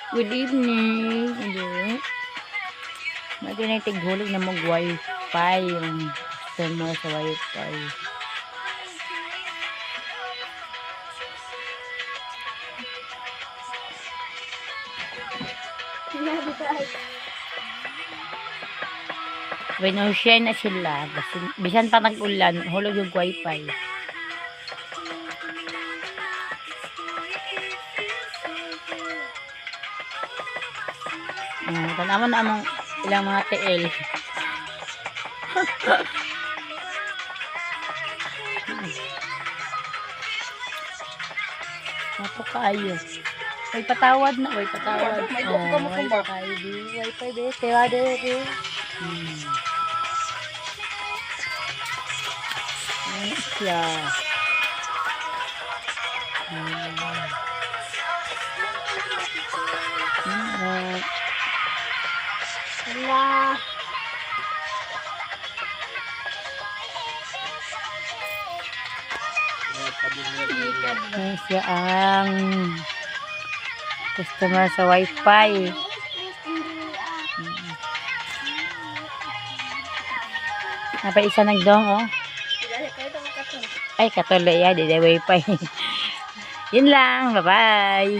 Good evening. Hello. Mati na tighulog na mag-wifi yung customer sa wifi. Winusya na sila. Bisan pa nag-ulan, hulog yung wifi. Tanaman na among ilang mga TL. Apo kayo. May patawad na. May patawad. Wifi be. Tewa de. Siya. Wala. Siya ang customer sa wifi. Apa isa nagdong oh. Ay katuloy ya, di wifi. Yun lang, bye-bye.